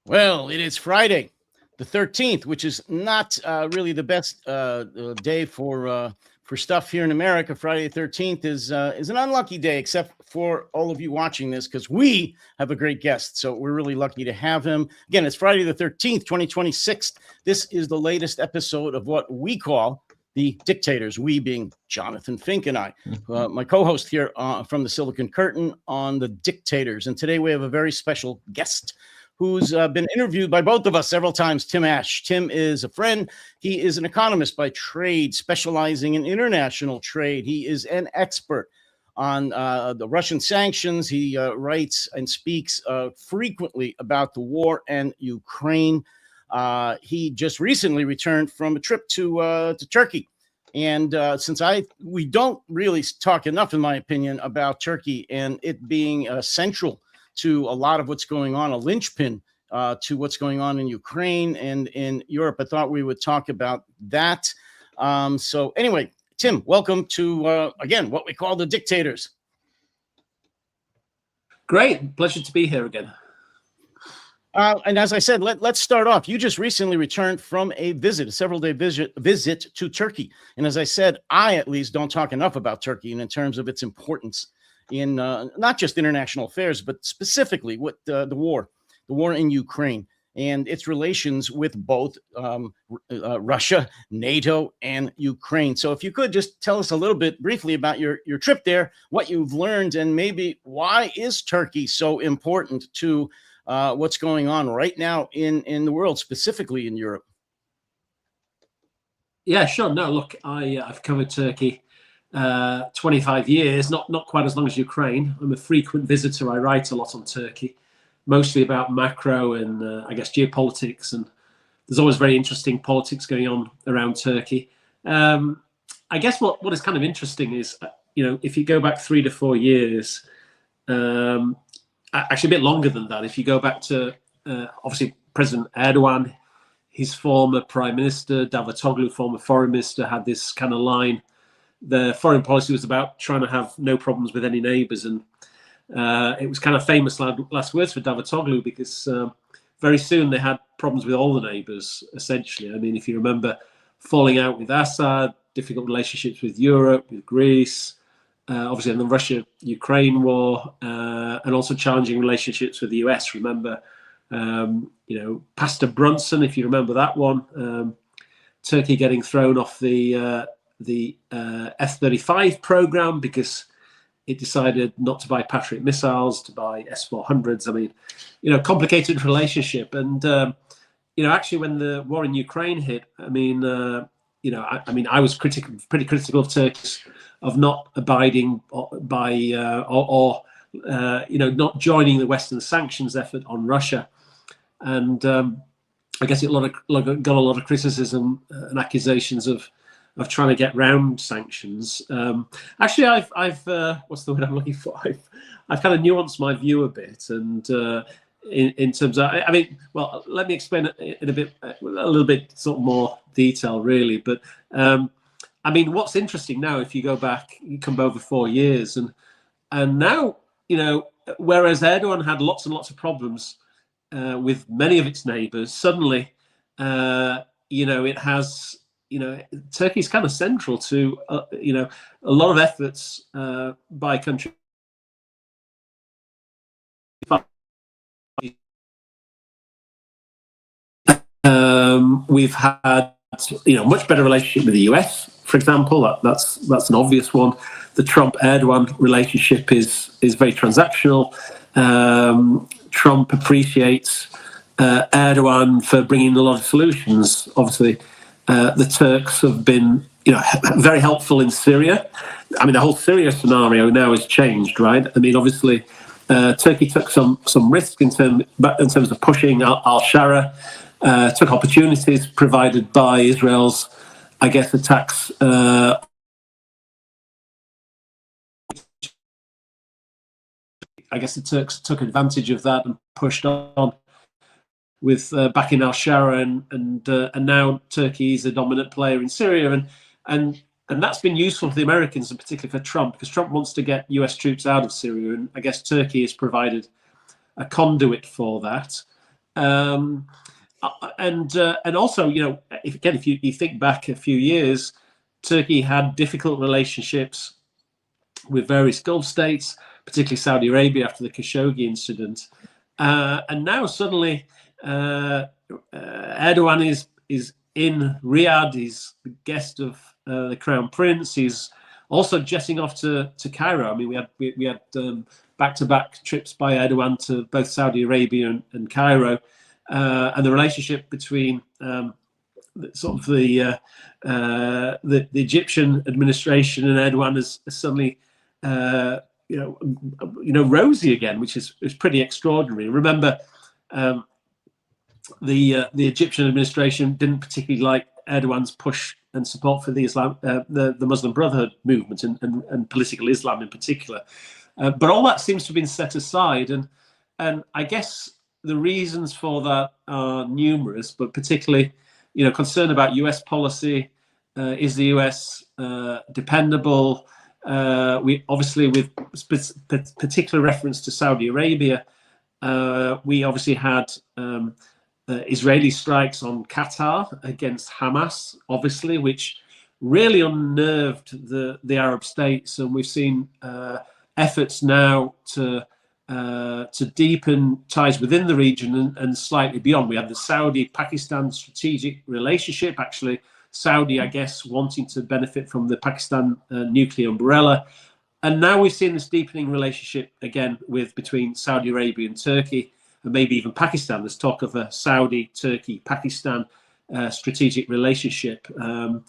Well, it is Friday, the 13th, which is not really the best day for stuff here in America. Friday the 13th is an unlucky day, except for all of you watching this, because we have a great guest. So we're really lucky to have him. Again, it's Friday the 13th, 2026. This is the latest episode of what we call the Dictators, we being Jonathan Fink and I, my co-host here from the Silicon Curtain on the Dictators. And today we have a very special guest who's been interviewed by both of us several times, Tim Ash. Tim is a friend. He is an economist by trade, specializing in international trade. He is an expert on the Russian sanctions. He writes and speaks frequently about the war in Ukraine. He just recently returned from a trip to Turkey. And since we don't really talk enough, in my opinion, about Turkey and it being central to a lot of what's going on, a linchpin to what's going on in Ukraine and in Europe, I thought we would talk about that. So anyway, Tim, welcome to, again, what we call the Dictators. Great. Pleasure to be here again. And as I said, let's start off. You just recently returned from a several-day visit to Turkey. And as I said, I at least don't talk enough about Turkey and in terms of its importance in not just international affairs, but specifically with the war in Ukraine and its relations with both Russia, NATO, and Ukraine. So if you could just tell us a little bit briefly about your trip there, what you've learned, and maybe why is Turkey so important to what's going on right now in the world, specifically in Europe? Yeah, sure. No, look, I've covered Turkey 25 years, not quite as long as Ukraine. I'm a frequent visitor. I write a lot on Turkey, mostly about macro and I guess geopolitics. And there's always very interesting politics going on around Turkey. I guess what is kind of interesting is, if you go back 3 to 4 years, actually a bit longer than that, if you go back to obviously President Erdogan, his former prime minister, Davutoglu, former foreign minister, had this kind of line. The foreign policy was about trying to have no problems with any neighbours, and it was kind of famous last words for Davutoglu because very soon they had problems with all the neighbours, essentially. I mean, if you remember, falling out with Assad, difficult relationships with Europe, with Greece, obviously in the Russia-Ukraine war, and also challenging relationships with the US. Remember, Pastor Brunson, if you remember that one, Turkey getting thrown off the F-35 program because it decided not to buy Patriot missiles, to buy S-400s. I mean, complicated relationship. And, actually when the war in Ukraine hit, I was pretty critical of Turkey of not abiding by or not joining the Western sanctions effort on Russia. And I guess it got a lot of criticism and accusations of trying to get round sanctions. Actually, I've what's the word I'm looking for? I've kind of nuanced my view a bit, and in terms of, let me explain it in a little bit sort of more detail, really. But what's interesting now, if you go back, you come over 4 years, and now, whereas Erdogan had lots and lots of problems with many of its neighbours, suddenly, it has. Turkey's kind of central to, a lot of efforts by countries. We've had, much better relationship with the US, for example. That's an obvious one. The Trump-Erdogan relationship is very transactional. Trump appreciates Erdogan for bringing a lot of solutions. Obviously, the Turks have been, very helpful in Syria. I mean, the whole Syria scenario now has changed, right? I mean, obviously, Turkey took some risk in terms of pushing al-Shara, took opportunities provided by Israel's, I guess, attacks. I guess the Turks took advantage of that and pushed on with backing al-Shara, and now Turkey is a dominant player in Syria, and that's been useful for the Americans, and particularly for Trump, because Trump wants to get US troops out of Syria, and I guess Turkey has provided a conduit for that. And also, if you think back a few years, Turkey had difficult relationships with various Gulf states, particularly Saudi Arabia after the Khashoggi incident. And now suddenly Erdogan is in Riyadh. He's the guest of the Crown Prince. He's also jetting off to Cairo. I mean, we had back-to-back trips by Erdogan to both Saudi Arabia and Cairo, and the relationship between sort of the Egyptian administration and Erdogan has suddenly rosy again, which is pretty extraordinary. Remember, the Egyptian administration didn't particularly like Erdogan's push and support for the Muslim Brotherhood movement and political Islam in particular. But all that seems to have been set aside, and I guess the reasons for that are numerous, but particularly, concern about US policy. Is the US dependable? We obviously, with particular reference to Saudi Arabia, we obviously had Israeli strikes on Qatar against Hamas, obviously, which really unnerved the Arab states, and we've seen efforts now to deepen ties within the region and slightly beyond. We had the Saudi-Pakistan strategic relationship. Actually, Saudi, I guess, wanting to benefit from the Pakistan nuclear umbrella. And now we've seen this deepening relationship again between Saudi Arabia and Turkey, and maybe even Pakistan. There's talk of a Saudi-Turkey-Pakistan strategic relationship. I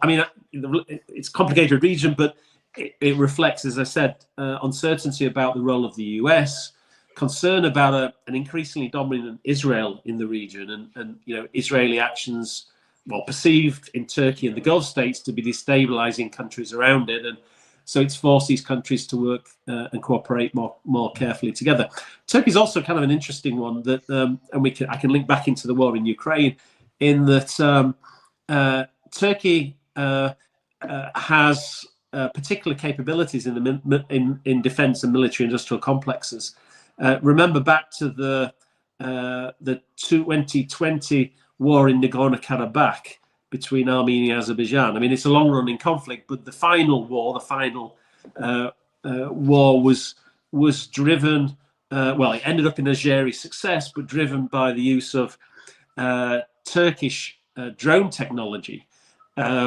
mean, it's a complicated region, but it reflects, as I said, uncertainty about the role of the US, concern about an increasingly dominant Israel in the region, and Israeli actions, perceived in Turkey and the Gulf states to be destabilizing countries around it, and so it's forced these countries to work and cooperate more carefully together. Turkey is also kind of an interesting one that, and I can link back into the war in Ukraine, in that Turkey has particular capabilities in defence and military industrial complexes. Remember back to the 2020 war in Nagorno-Karabakh between Armenia and Azerbaijan. I mean, it's a long-running conflict, but the final war was driven. It ended up in Azeri success, but driven by the use of Turkish drone technology,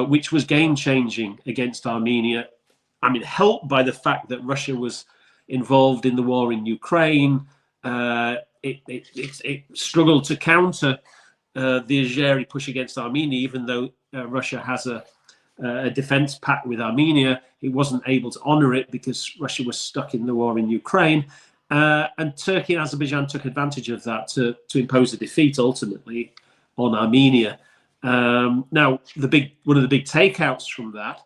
which was game-changing against Armenia. I mean, helped by the fact that Russia was involved in the war in Ukraine. It struggled to counter the Azeri push against Armenia, even though Russia has a defense pact with Armenia. It wasn't able to honor it because Russia was stuck in the war in Ukraine. And Turkey and Azerbaijan took advantage of that to impose a defeat ultimately on Armenia. Now, one of the big takeouts from that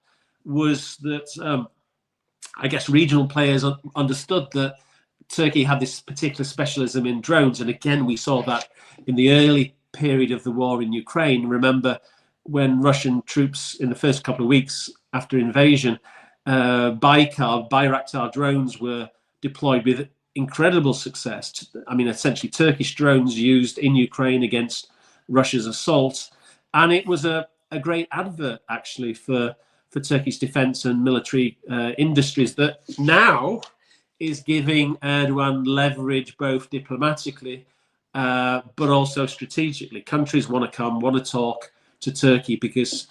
was that I guess regional players understood that Turkey had this particular specialism in drones. And again, we saw that in the early period of the war in Ukraine. Remember when Russian troops in the first couple of weeks after invasion, Bayraktar drones were deployed with incredible success. I mean, essentially Turkish drones used in Ukraine against Russia's assault. And it was a great advert, actually, for Turkish defense and military industries that now is giving Erdogan leverage both diplomatically but also strategically. Countries want to talk to Turkey because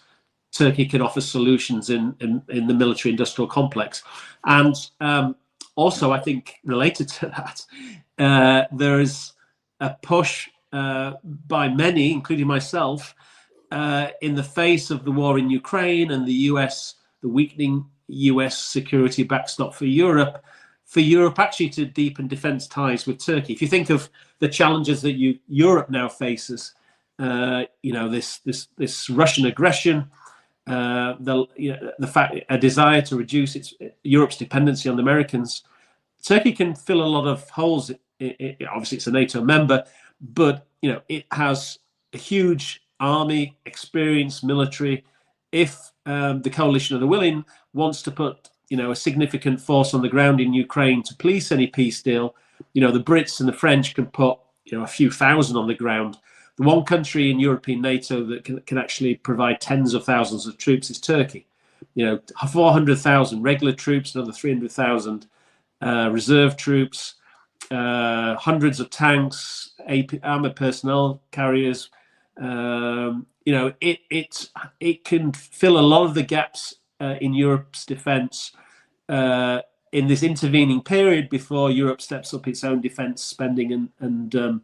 Turkey can offer solutions in the military industrial complex. And also, I think related to that, there is a push by many, including myself, in the face of the war in Ukraine and the weakening US security backstop for Europe actually to deepen defense ties with Turkey. If you think of the challenges that Europe now faces, this Russian aggression, the fact a desire to reduce Europe's dependency on the Americans, Turkey can fill a lot of holes. Obviously, it's a NATO member, but it has a huge army, experienced military. If the coalition of the willing wants to put a significant force on the ground in Ukraine to police any peace deal, the Brits and the French can put a few thousand on the ground. The one country in European NATO that can actually provide tens of thousands of troops is Turkey. 400,000 regular troops, another 300,000 reserve troops, hundreds of tanks, armored personnel carriers. It can fill a lot of the gaps in Europe's defence in this intervening period before Europe steps up its own defence spending and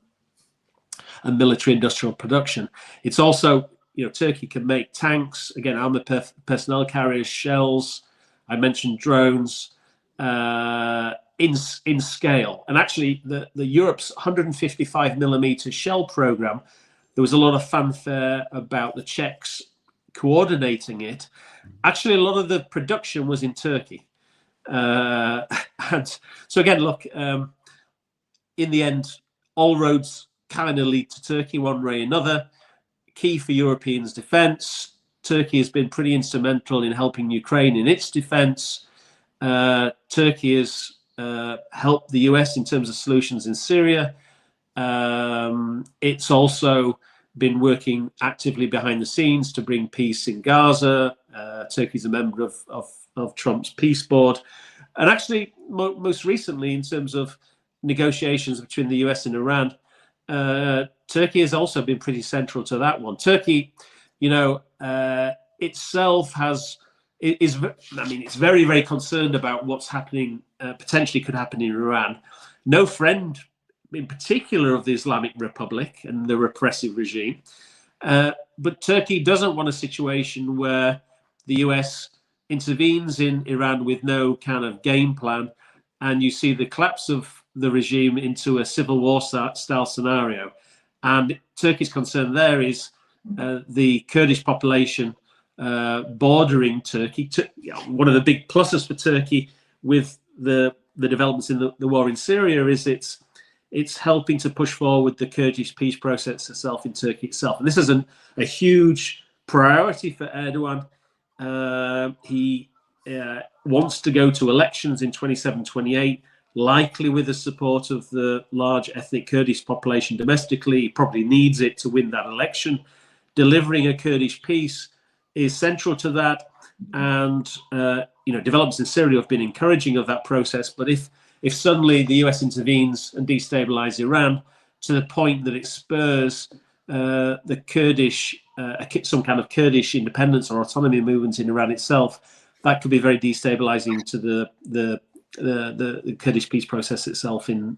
military industrial production. It's also, Turkey can make tanks, again, armored personnel carriers, shells. I mentioned drones in scale. And actually, the Europe's 155 millimeter shell program, there was a lot of fanfare about the Czechs coordinating it. Actually, a lot of the production was in Turkey. And so again, look, in the end, all roads kind of lead to Turkey one way or another. Key for Europeans' defense. Turkey has been pretty instrumental in helping Ukraine in its defense. Turkey has helped the US in terms of solutions in Syria. It's also been working actively behind the scenes to bring peace in Gaza. Turkey's a member of Trump's peace board. And actually, most recently, in terms of negotiations between the US and Iran, Turkey has also been pretty central to that one. Turkey, itself it's very, very concerned about what's happening, potentially could happen in Iran. No friend, in particular, of the Islamic Republic and the repressive regime. But Turkey doesn't want a situation where the US intervenes in Iran with no kind of game plan, and you see the collapse of the regime into a civil war style scenario. And Turkey's concern there is the Kurdish population bordering Turkey. One of the big pluses for Turkey with the developments in the war in Syria is it's helping to push forward the Kurdish peace process itself in Turkey itself. And this is a huge priority for Erdogan. He wants to go to elections in 27-28, likely with the support of the large ethnic Kurdish population domestically. He probably needs it to win that election. Delivering a Kurdish peace is central to that. And, developments in Syria have been encouraging of that process. But if suddenly the US intervenes and destabilizes Iran to the point that it spurs the Kurdish, some kind of Kurdish independence or autonomy movement in Iran itself, that could be very destabilizing to the Kurdish peace process itself in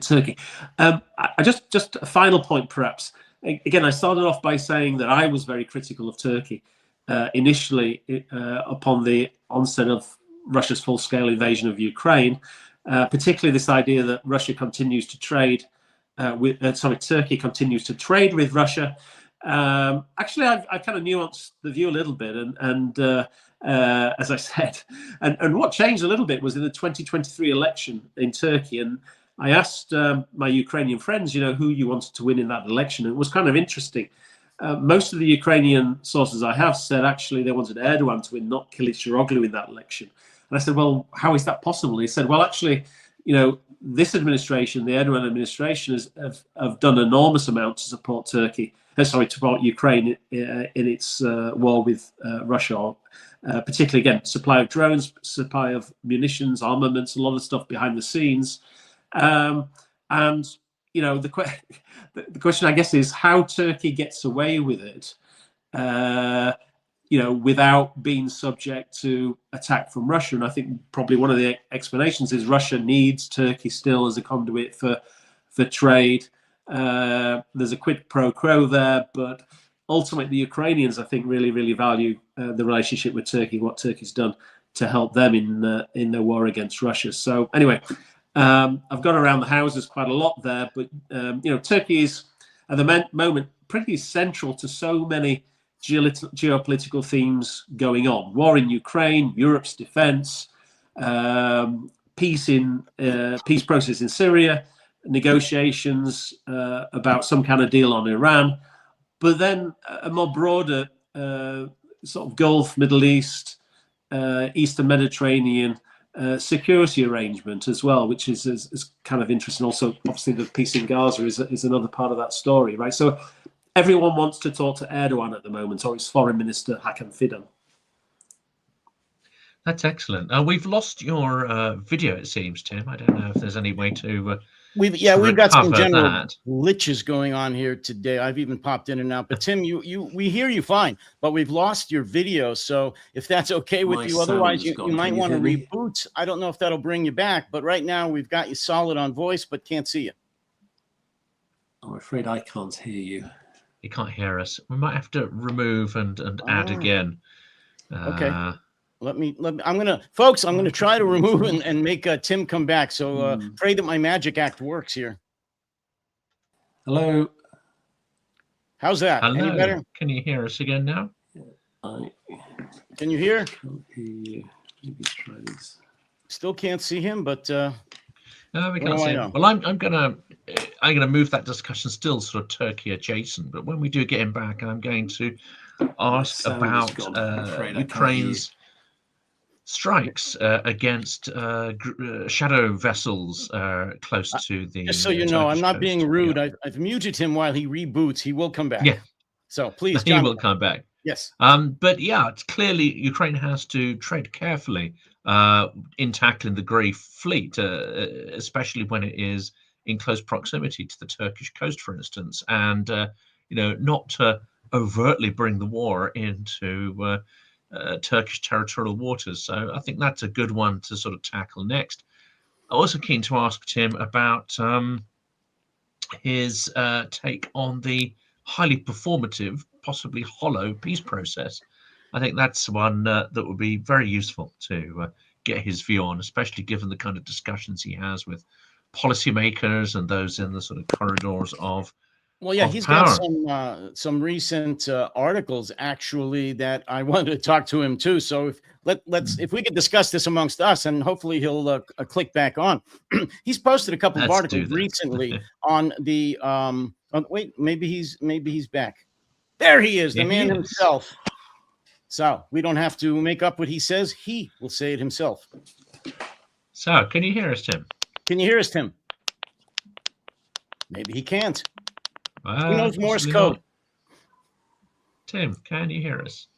Turkey. I just a final point, perhaps. Again, I started off by saying that I was very critical of Turkey initially upon the onset of Russia's full-scale invasion of Ukraine, particularly this idea that Russia continues to trade Turkey continues to trade with Russia. Actually, I kind of nuanced the view a little bit, and as I said, and what changed a little bit was in the 2023 election in Turkey, and I asked my Ukrainian friends, who you wanted to win in that election. It was kind of interesting. Most of the Ukrainian sources I have said actually they wanted Erdogan to win, not Kılıçdaroğlu in that election. And I said, well, how is that possible? He said, well, actually, this administration, the Erdogan administration, have done enormous amounts to support to support Ukraine in its war with Russia, particularly, again, supply of drones, supply of munitions, armaments, a lot of stuff behind the scenes. And the question, I guess, is how Turkey gets away with it, without being subject to attack from Russia. And I think probably one of the explanations is Russia needs Turkey still as a conduit for trade. There's a quid pro quo there, but ultimately the Ukrainians, I think, really, really value the relationship with Turkey, what Turkey's done to help them in their war against Russia. So anyway, I've gone around the houses quite a lot there, but Turkey is at the moment pretty central to so many geopolitical themes going on: war in Ukraine, Europe's defense, peace process in Syria, negotiations about some kind of deal on Iran, but then a more broader sort of Gulf, Middle East, Eastern Mediterranean security arrangement as well, which is kind of interesting. Also, obviously, the peace in Gaza is another part of that story, right? So everyone wants to talk to Erdogan at the moment, or his foreign minister, Hakan Fidan. That's excellent. We've lost your video, it seems, Tim. I don't know if there's any way to we've got some general that. glitches going on here today. I've even popped in and out, but Tim, we hear you fine, but we've lost your video. So if that's okay with you, otherwise you might want to reboot. I don't know if that'll bring you back, but right now we've got you solid on voice, but can't see you. I'm afraid I can't hear you. You can't hear us. We might have to remove and add again. Okay. Let me. I'm gonna try to remove and make Tim come back. So pray that my magic act works here. Hello. How's that? Hello. Any better? Can you hear us again now? Can you hear? Can't hear you. Maybe try this. Still can't see him, but no, we can't see him. Well, I'm gonna move that discussion still sort of Turkey adjacent. But when we do get him back, I'm going to ask about Ukraine's strikes against shadow vessels close to the. Just so you know, I'm not being rude. Yeah. I've muted him while he reboots. He will come back. Yeah. So please, John, he will come back. Yes. But yeah, it's clearly Ukraine has to tread carefully in tackling the Grey Fleet, especially when it is in close proximity to the Turkish coast, for instance, and not to overtly bring the war into Turkish territorial waters. So I think that's a good one to sort of tackle next. I'm also keen to ask Tim about his take on the highly performative, possibly hollow peace process. I think that's one that would be very useful to get his view on, especially given the kind of discussions he has with policymakers and those in the sort of corridors of. Well, yeah, he's got some recent articles actually that I wanted to talk to him too. So if we could discuss this amongst us, and hopefully he'll click back on. He's posted a couple of articles recently on the wait, maybe he's back. There he is, the man himself. So we don't have to make up what he says; he will say it himself. So, can you hear us, Tim? Can you hear us, Tim? Maybe he can't. Who knows Morse code? Tim, can you hear us?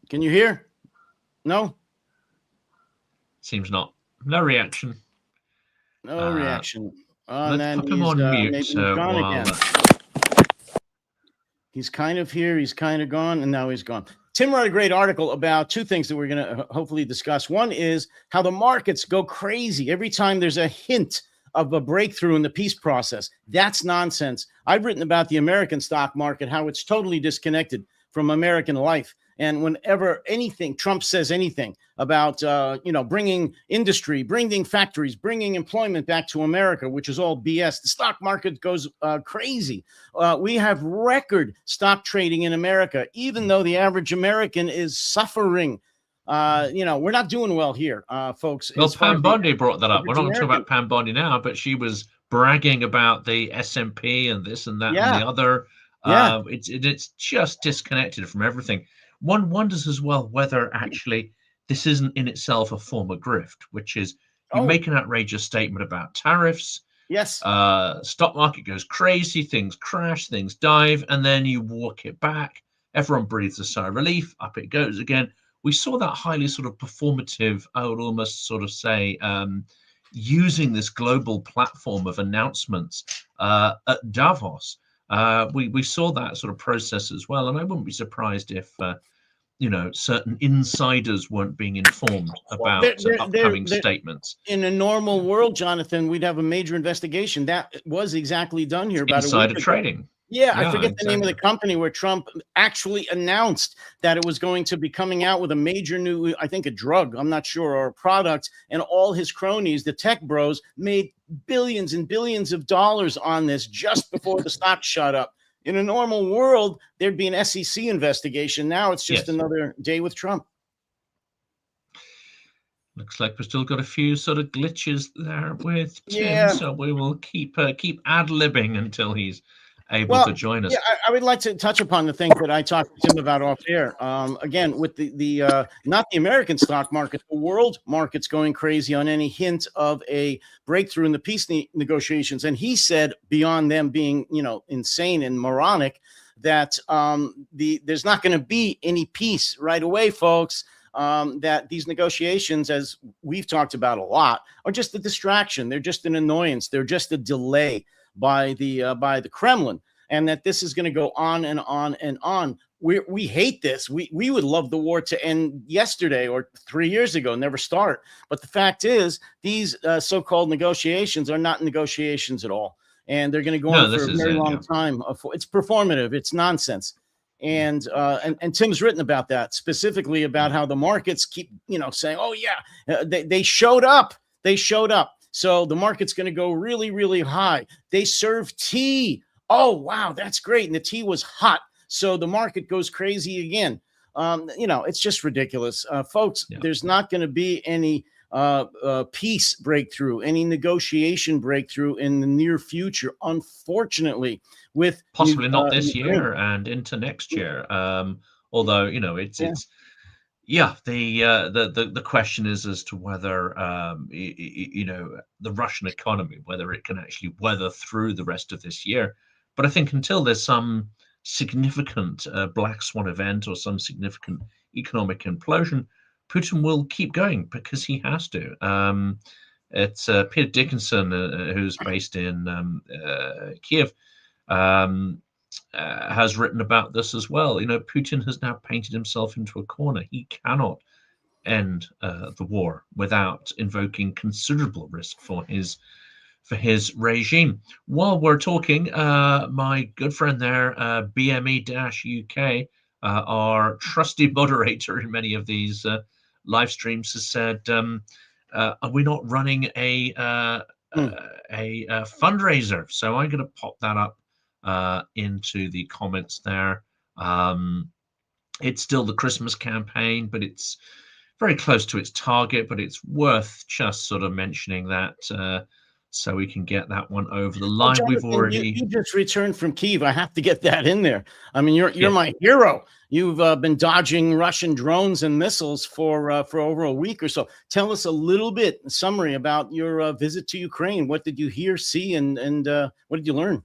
Can you hear? No? Seems not. No reaction. No reaction. Let's put him on mute. He's gone again. He's kind of here. He's kind of gone. And now he's gone. Tim wrote a great article about two things that we're going to hopefully discuss. One is how the markets go crazy every time there's a hint of a breakthrough in the peace process. That's nonsense. I've written about the American stock market, how it's totally disconnected from American life. And whenever Trump says anything about, bringing industry, bringing factories, bringing employment back to America, which is all BS, the stock market goes crazy. We have record stock trading in America, even though the average American is suffering. We're not doing well here, folks. Well, Pam Bondi brought that up. We're not talking about Pam Bondi now, but she was bragging about the S&P and this and that and the other. It's just disconnected from everything. One wonders as well whether actually this isn't in itself a form of grift, which is you make an outrageous statement about tariffs. Yes. Stock market goes crazy, things crash, things dive, and then you walk it back. Everyone breathes a sigh of relief. Up it goes again. We saw that highly sort of performative, I would almost sort of say, using this global platform of announcements at Davos. We saw that sort of process as well. And I wouldn't be surprised if, certain insiders weren't being informed about upcoming statements. In a normal world, Jonathan, we'd have a major investigation. That was exactly done here about insider trading. Yeah, I forget the name of the company where Trump actually announced that it was going to be coming out with a major new, I think a drug, I'm not sure, or a product, and all his cronies, the tech bros, made billions and billions of dollars on this just before the stock shot up. In a normal world, there'd be an SEC investigation. Now it's just another day with Trump. Looks like we've still got a few sort of glitches there with Tim, so we will keep ad-libbing until he's able to join us. Yeah, I would like to touch upon the thing that I talked to Tim about off air. Again, with the not the American stock market, the world market's going crazy on any hint of a breakthrough in the peace negotiations. And he said, beyond them being, insane and moronic, that there's not going to be any peace right away, folks. That these negotiations, as we've talked about a lot, are just a distraction. They're just an annoyance. They're just a delay by the Kremlin, and that this is going to go on and on and on. We hate this. We would love the war to end yesterday or 3 years ago, never start. But the fact is, these so-called negotiations are not negotiations at all, and they're going to go on for a very long time. It's performative. It's nonsense. And Tim's written about that, specifically about how the markets keep, saying, oh yeah, they showed up. They showed up. So the market's going to go really, really high. They serve tea. Oh, wow, that's great. And the tea was hot. So the market goes crazy again. It's just ridiculous. Folks, there's not going to be any peace breakthrough, any negotiation breakthrough in the near future, unfortunately, with possibly not this year and into next year. Although, it's yeah, the question is as to whether the Russian economy, whether it can actually weather through the rest of this year. But I think until there's some significant black swan event or some significant economic implosion, Putin will keep going because he has to. It's Peter Dickinson, who's based in Kiev, has written about this as well. Putin has now painted himself into a corner. He cannot end the war without invoking considerable risk for his regime. While we're talking, my good friend there, BME-UK, our trusty moderator in many of these live streams, has said, are we not running a fundraiser? So I'm going to pop that up into the comments there. It's still the Christmas campaign, but it's very close to its target, but it's worth just sort of mentioning that so we can get that one over the line. Jonathan, We've already you just returned from Kyiv. I have to get that in there. I mean, you're my hero. You've been dodging Russian drones and missiles for over a week or so. Tell us a little bit, a summary about your visit to Ukraine. What did you hear, see, and what did you learn?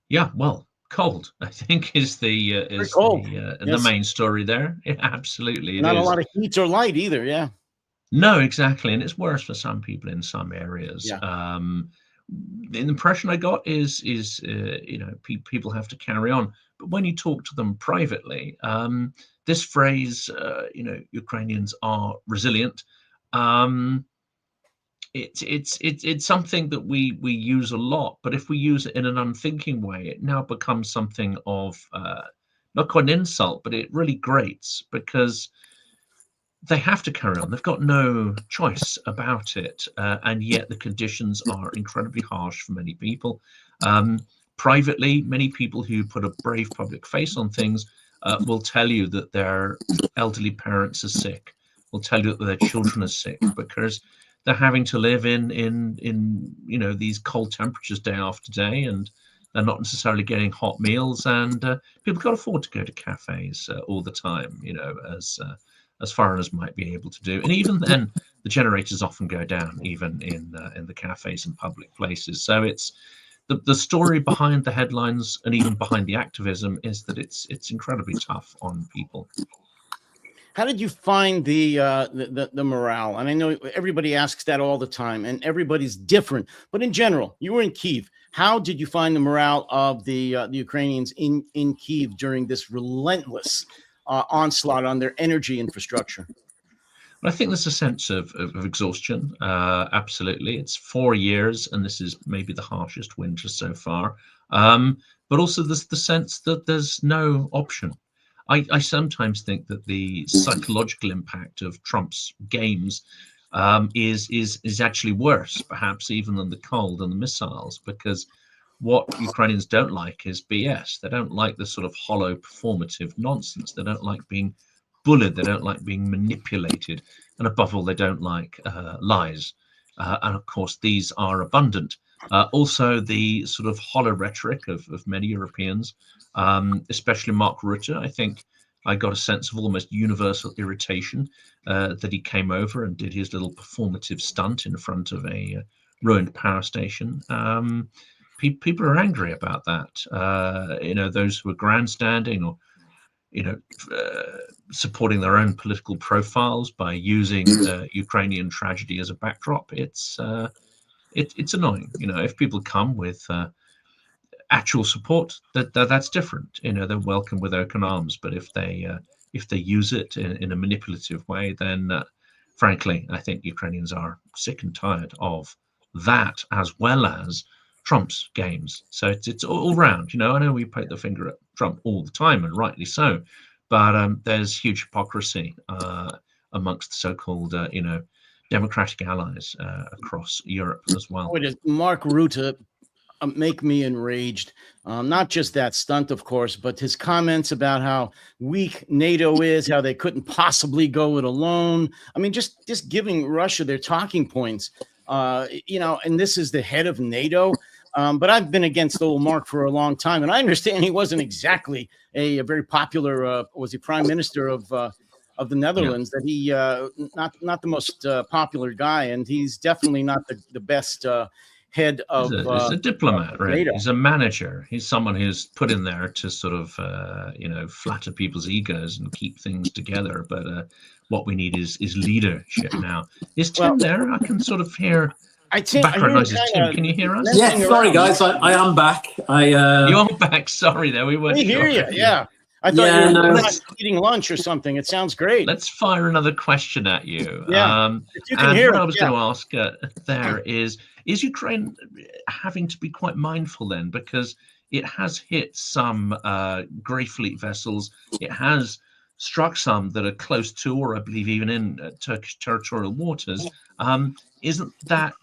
Yeah, well, cold, I think, is the main story there. Yeah, absolutely. Not a lot of heat or light either. Yeah. No, exactly, and it's worse for some people in some areas. Yeah. The impression I got is people have to carry on, but when you talk to them privately, this phrase, Ukrainians are resilient. It's something that we use a lot, but if we use it in an unthinking way, it now becomes something of not quite an insult, but it really grates because they have to carry on. They've got no choice about it, and yet the conditions are incredibly harsh for many people. Privately, many people who put a brave public face on things will tell you that their elderly parents are sick, will tell you that their children are sick because they're having to live in these cold temperatures day after day, and they're not necessarily getting hot meals, and people can't afford to go to cafes all the time, as foreigners might be able to do. And even then, the generators often go down, even in the cafes and public places. So it's the story behind the headlines and even behind the activism is that it's incredibly tough on people. How did you find the morale? And I know everybody asks that all the time, and everybody's different. But in general, you were in Kyiv. How did you find the morale of the Ukrainians in Kyiv during this relentless onslaught on their energy infrastructure? I think there's a sense of exhaustion. Absolutely. It's 4 years, and this is maybe the harshest winter so far. But also there's the sense that there's no option. I sometimes think that the psychological impact of Trump's games is actually worse, perhaps even than the cold and the missiles, because what Ukrainians don't like is BS. They don't like the sort of hollow performative nonsense. They don't like being bullied. They don't like being manipulated. And above all, they don't like lies. And of course, these are abundant. Also, the sort of hollow rhetoric of many Europeans, especially Mark Rutte. I think I got a sense of almost universal irritation that he came over and did his little performative stunt in front of a ruined power station. People are angry about that. Those who are grandstanding or supporting their own political profiles by using Ukrainian tragedy as a backdrop. It's annoying. If people come with actual support, that's different. They're welcome with open arms. But if they use it in a manipulative way, then frankly, I think Ukrainians are sick and tired of that, as well as Trump's games. So it's all round. I know we point the finger at Trump all the time, and rightly so, but there's huge hypocrisy amongst so-called democratic allies across Europe as well. Boy, does Mark Rutte make me enraged. Not just that stunt, of course, but his comments about how weak NATO is, how they couldn't possibly go it alone. I mean, just giving Russia their talking points, and this is the head of NATO. But I've been against old Mark for a long time, and I understand he wasn't exactly a very popular, was he prime minister of the Netherlands, that he not the most popular guy, and he's definitely not the best head of he's a diplomat, right? NATO. He's a manager. He's someone who's put in there to sort of flatter people's egos and keep things together. But what we need is leadership now. Is Tim there? I can sort of hear background noises. Tim, can you hear us? Yes, sorry guys, I am back. You're back. Sorry, there we weren't. We hear you. Yeah. I thought you were not eating lunch or something. It sounds great. Let's fire another question at you. Yeah, if you can hear what I was going to ask there is Ukraine having to be quite mindful then, because it has hit some grey fleet vessels. It has struck some that are close to, or I believe even in Turkish territorial waters. Isn't that,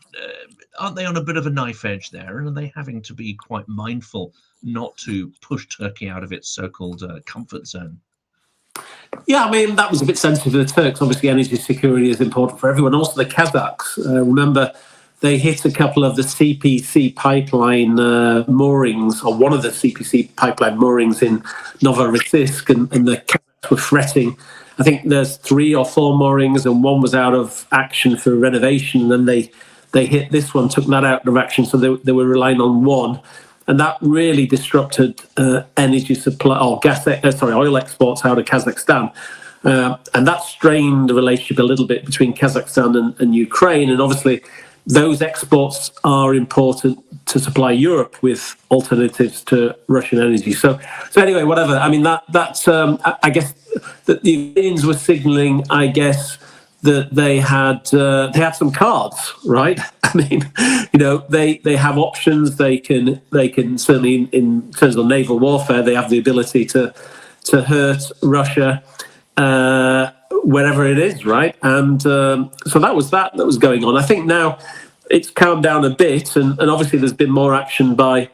aren't they on a bit of a knife edge there? And are they having to be quite mindful not to push Turkey out of its so-called comfort zone? Yeah, I mean, that was a bit sensitive to the Turks. Obviously, energy security is important for everyone. Also, the Kazakhs, remember, they hit a couple of the CPC pipeline moorings, or one of the CPC pipeline moorings in Novorossiysk, and the Kazakhs were fretting. I think there's 3 or 4 moorings, and one was out of action for renovation, and then they hit this one, took that out of action, so they were relying on one. And that really disrupted energy supply, or oil exports out of Kazakhstan. And that strained the relationship a little bit between Kazakhstan and Ukraine. And obviously, those exports are important to supply Europe with alternatives to Russian energy. So anyway, whatever. I mean, that's I guess that the Ukrainians were signalling, I guess, that they had some cards, right? I mean, they have options. They can certainly, in terms of naval warfare, they have the ability to hurt Russia wherever it is, right? And so that was going on. I think now it's calmed down a bit, and obviously there's been more action by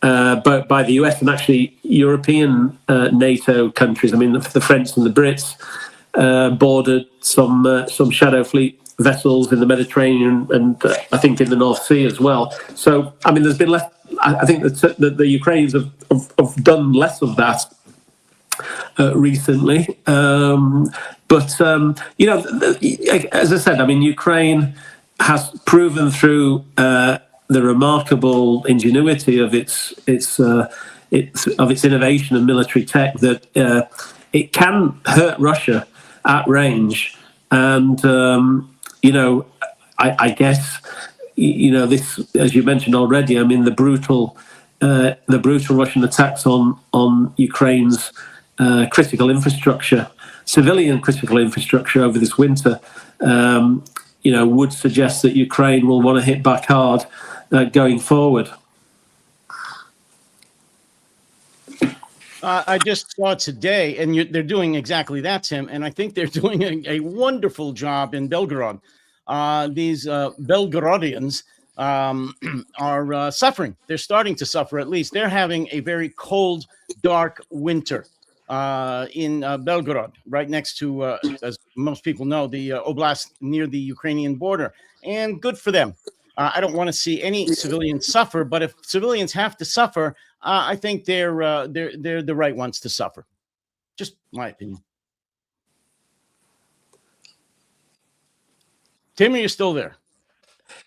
the US and actually European NATO countries. I mean, the French and the Brits boarded some shadow fleet vessels in the Mediterranean and I think in the North Sea as well. So, I mean, there's been less. I think that the Ukrainians have done less of that recently. But as I said, I mean, Ukraine has proven through the remarkable ingenuity of its innovation and military tech that it can hurt Russia at range. And I guess this, as you mentioned already, I mean, the brutal Russian attacks on Ukraine's critical infrastructure, civilian critical infrastructure over this winter, would suggest that Ukraine will want to hit back hard going forward. I just saw today, and they're doing exactly that, Tim. And I think they're doing a wonderful job in Belgorod. These Belgorodians are suffering. They're starting to suffer, at least. They're having a very cold, dark winter in Belgorod, right next to, as most people know, the oblast near the Ukrainian border. And good for them. I don't want to see any civilians suffer, but if civilians have to suffer, I think they're the right ones to suffer. Just my opinion. Tim, are you still there?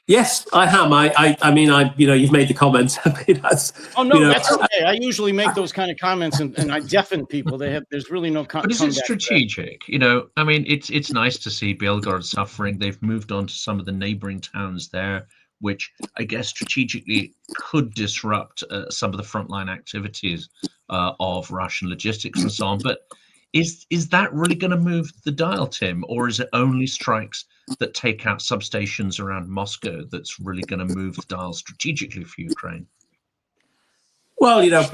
Yes, I am. I mean, you've made the comments. I mean, oh no, that's okay. I usually make those kind of comments, and I deafen people. There's really no. But is it strategic? I mean, it's nice to see Belgorod suffering. They've moved on to some of the neighboring towns there, which I guess strategically could disrupt some of the frontline activities of Russian logistics and so on. But is that really going to move the dial, Tim, or is it only strikes that take out substations around Moscow that's really going to move the dial strategically for Ukraine? Well, the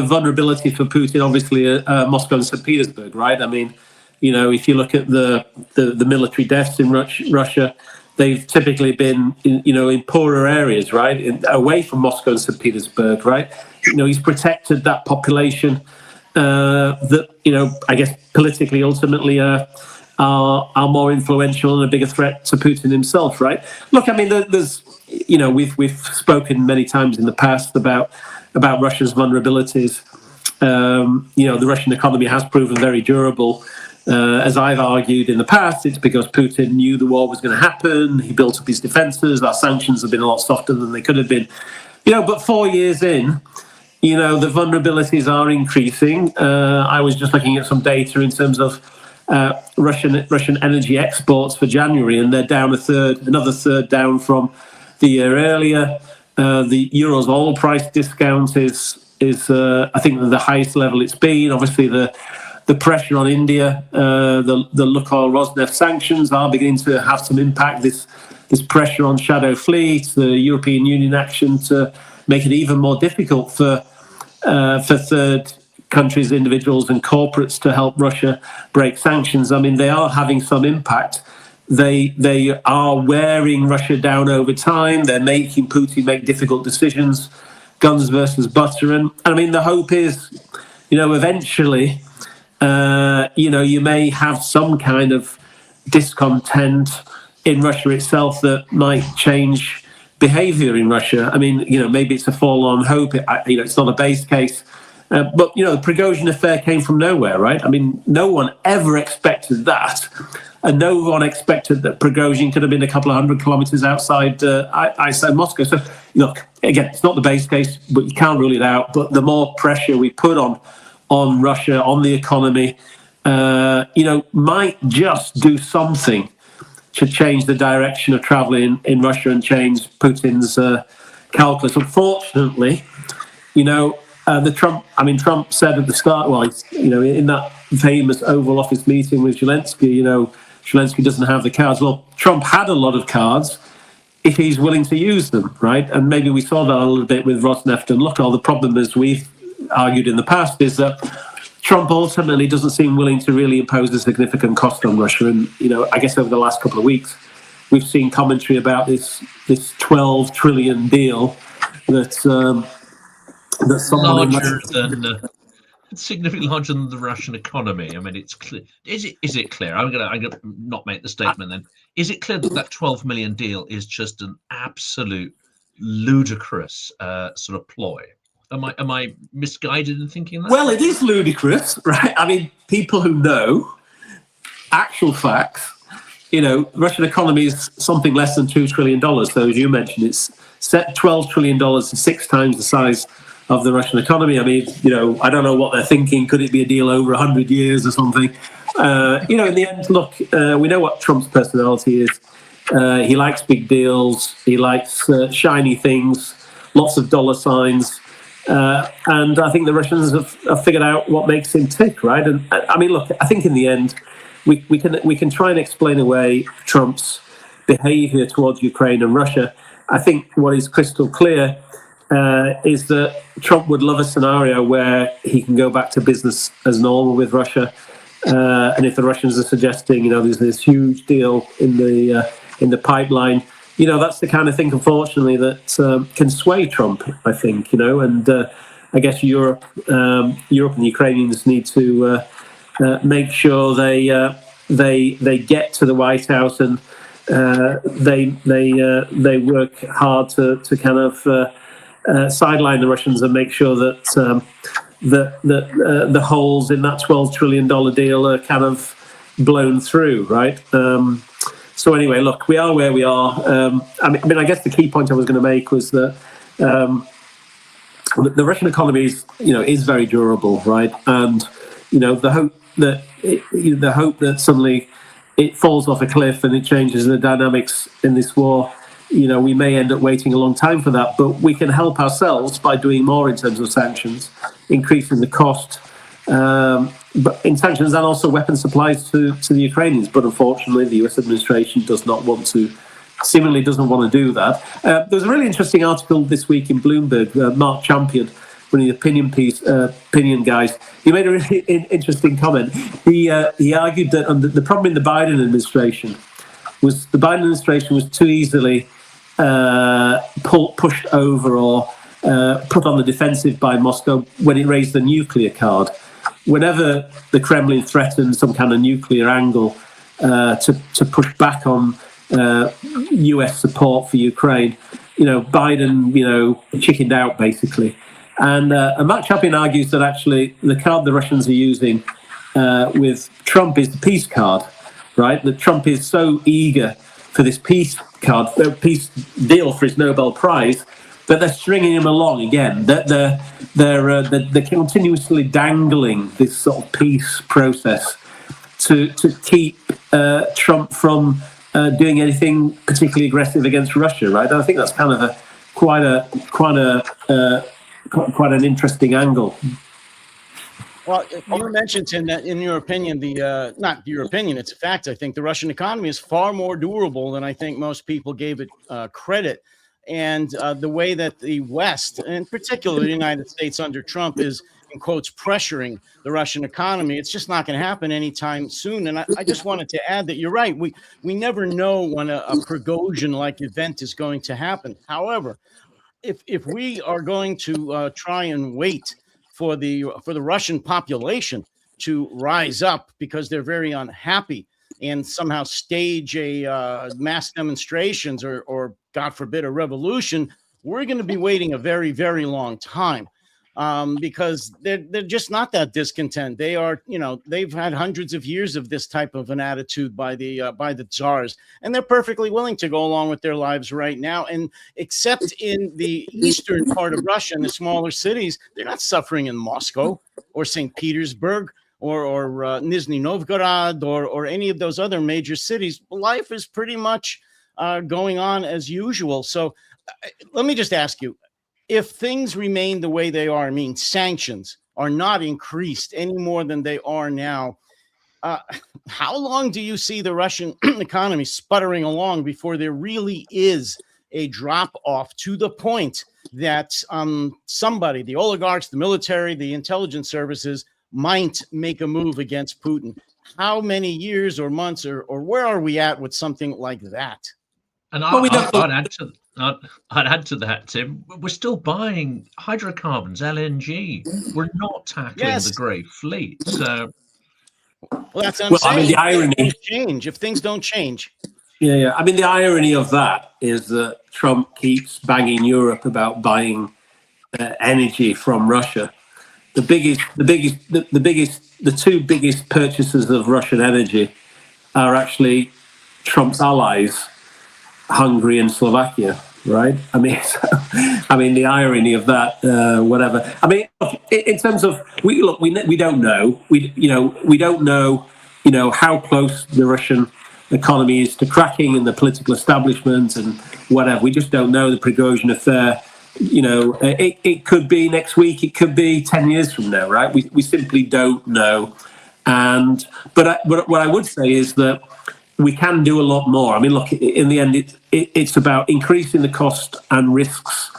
vulnerability for Putin, obviously, Moscow and St. Petersburg, right? I mean, if you look at the military deaths in Russia, they've typically been, in poorer areas, right, away from Moscow and St. Petersburg, right? He's protected that population that, I guess politically, ultimately, are more influential and a bigger threat to Putin himself, right? Look, I mean, there's, we've spoken many times in the past about Russia's vulnerabilities. The Russian economy has proven very durable. As I've argued in the past, it's because Putin knew the war was going to happen. He built up his defenses. Our sanctions have been a lot softer than they could have been. But 4 years in, the vulnerabilities are increasing. I was just looking at some data in terms of Russian energy exports for January, and they're down another third down from the year earlier. The Euro's oil price discount is I think the highest level it's been. Obviously, the pressure on India, the Lukoil Rosneft sanctions are beginning to have some impact. This pressure on shadow fleets, the European Union action to make it even more difficult for third countries, individuals and corporates to help Russia break sanctions. I mean, they are having some impact. They are wearing Russia down over time. They're making Putin make difficult decisions, guns versus butter. And I mean, the hope is, eventually, you may have some kind of discontent in Russia itself that might change behavior in Russia. I mean, maybe it's a forlorn hope. It's not a base case. But, the Prigozhin affair came from nowhere, right? I mean, no one ever expected that. And no one expected that Prigozhin could have been a couple of 100 kilometers outside Moscow. So, look, again, it's not the base case, but you can't rule it out. But the more pressure we put on Russia, on the economy, might just do something to change the direction of travel in Russia and change Putin's calculus. Unfortunately, Trump said at the start, in that famous Oval Office meeting with Zelensky, Zelensky doesn't have the cards. Well, Trump had a lot of cards if he's willing to use them, right? And maybe we saw that a little bit with Rosneft and Lukoil. The problem, as we've argued in the past, is that Trump ultimately doesn't seem willing to really impose a significant cost on Russia. And, I guess over the last couple of weeks, we've seen commentary about this 12 trillion deal that someone it's significantly larger than the Russian economy. I mean, it's clear. Is it clear? I'm gonna not make the statement then. Is it clear that 12 million deal is just an absolute ludicrous sort of ploy? Am I misguided in thinking that? Well, it is ludicrous, right? I mean, people who know actual facts, Russian economy is something less than $2 trillion. So as you mentioned, it's set $12 trillion and 6 times the size of the Russian economy. I mean, I don't know what they're thinking. Could it be a deal over 100 years or something? In the end, look, we know what Trump's personality is. He likes big deals. He likes shiny things, lots of dollar signs. And I think the Russians have figured out what makes him tick, right? And I mean, look, I think in the end, we can try and explain away Trump's behavior towards Ukraine and Russia. I think what is crystal clear is that Trump would love a scenario where he can go back to business as normal with Russia. And if the Russians are suggesting, there's this huge deal in the pipeline, that's the kind of thing, unfortunately, that can sway Trump, I think, and I guess Europe and the Ukrainians need to make sure they get to the White House and they work hard to kind of sideline the Russians and make sure that the holes in that $12 trillion deal are kind of blown through, right? So anyway, look, we are where we are. I mean, I guess the key point I was going to make was that the Russian economy is very durable, right? And the hope that suddenly it falls off a cliff and it changes the dynamics in this war. We may end up waiting a long time for that, but we can help ourselves by doing more in terms of sanctions, increasing the cost, but in sanctions and also weapon supplies to the Ukrainians. But unfortunately, the US administration seemingly doesn't want to do that. There was a really interesting article this week in Bloomberg. Mark Champion, one of the opinion guys, he made a really interesting comment. He argued that the problem in the Biden administration was too easily pushed over or put on the defensive by Moscow when it raised the nuclear card. Whenever the Kremlin threatened some kind of nuclear angle to push back on US support for Ukraine, Biden, chickened out basically. And Matt Chapin argues that actually the card the Russians are using with Trump is the peace card, right? That Trump is so eager for this peace deal for his Nobel Prize that they're stringing him along again. That they're continuously dangling this sort of peace process to keep Trump from doing anything particularly aggressive against Russia, right? And I think that's kind of quite an interesting angle. Well, you mentioned in your opinion, not your opinion, it's a fact. I think the Russian economy is far more durable than I think most people gave it credit. And the way that the West, and particularly the United States under Trump, is, in quotes, pressuring the Russian economy, it's just not going to happen anytime soon. And I just wanted to add that you're right. We never know when a Prigozhin-like event is going to happen. However, if we are going to try and wait for the Russian population to rise up because they're very unhappy and somehow stage a mass demonstrations or God forbid a revolution, we're going to be waiting a very, very long time because they're just not that discontent. They are, they've had hundreds of years of this type of an attitude by the czars, and they're perfectly willing to go along with their lives right now. And except in the eastern part of Russia, in the smaller cities, they're not suffering in Moscow or St. Petersburg or Nizhny Novgorod or any of those other major cities. Life is pretty much going on as usual. So let me just ask you, if things remain the way they are, I mean, sanctions are not increased any more than they are now, how long do you see the Russian economy sputtering along before there really is a drop off to the point that somebody, the oligarchs, the military, the intelligence services, might make a move against Putin? How many years or months or where are we at with something like that? And I'd add to that, Tim. We're still buying hydrocarbons, LNG. We're not tackling the Grey Fleet. So, well, that's what I'm saying. I mean, the irony if things don't change. Yeah. I mean, the irony of that is that Trump keeps banging Europe about buying energy from Russia. The two biggest purchasers of Russian energy are actually Trump's allies, Hungary and Slovakia, right? I mean, the irony of that, whatever. I mean, in terms of we don't know. We don't know, how close the Russian economy is to cracking and the political establishment and whatever. We just don't know. The Prigozhin affair, it could be next week. It could be 10 years from now, right? We simply don't know. But what I would say is that we can do a lot more. I mean, look, in the end, it's about increasing the cost and risks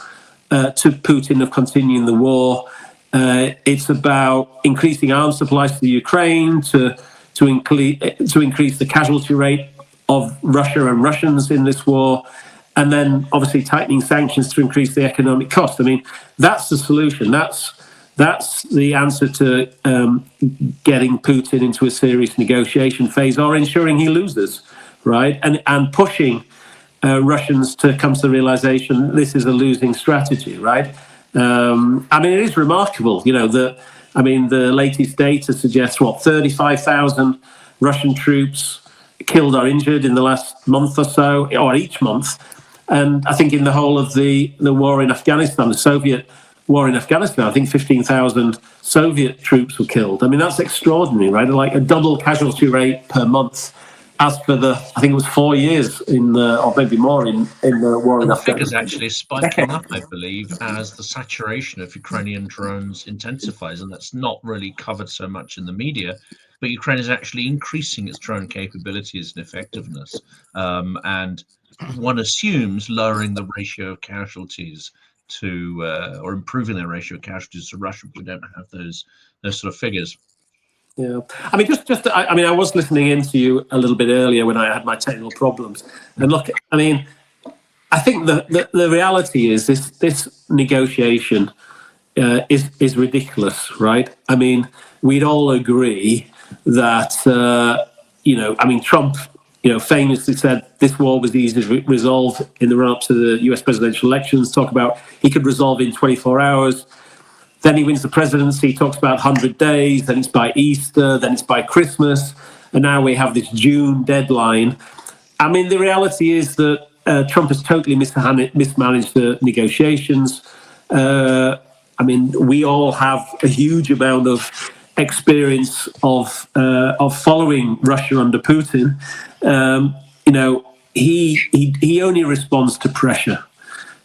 to Putin of continuing the war. It's about increasing arms supplies to the Ukraine to increase the casualty rate of Russia and Russians in this war. And then obviously tightening sanctions to increase the economic cost. I mean, that's the solution. That's the answer to getting Putin into a serious negotiation phase or ensuring he loses, right, and pushing Russians to come to the realization this is a losing strategy, right? I mean, it is remarkable, that, I mean, the latest data suggests, 35,000 Russian troops killed or injured in the last month or so, or each month. And I think in the whole of the war in Afghanistan, the Soviet war in Afghanistan, I think 15,000 Soviet troops were killed. I mean, that's extraordinary, right? Like a double casualty rate per month. As for I think it was 4 years or maybe more in the war in The Afghanistan. figures actually spiking up, I believe, as the saturation of Ukrainian drones intensifies, and that's not really covered so much in the media. But Ukraine is actually increasing its drone capabilities and effectiveness, and one assumes lowering the ratio of casualties to, or improving their ratio of casualties to Russia. But we don't have those sort of figures. Yeah, I mean, I was listening into you a little bit earlier when I had my technical problems, and look, I mean, I think the reality is this negotiation is ridiculous, right? I mean, we'd all agree that I mean, Trump, famously said this war was easy to resolve in the run-up to the U.S. presidential elections. Talk about he could resolve in 24 hours. Then he wins the presidency, talks about 100 days, then it's by Easter, then it's by Christmas, and now we have this June deadline. I mean, the reality is that Trump has totally mismanaged the negotiations. I mean, we all have a huge amount of experience of following Russia under Putin. He only responds to pressure,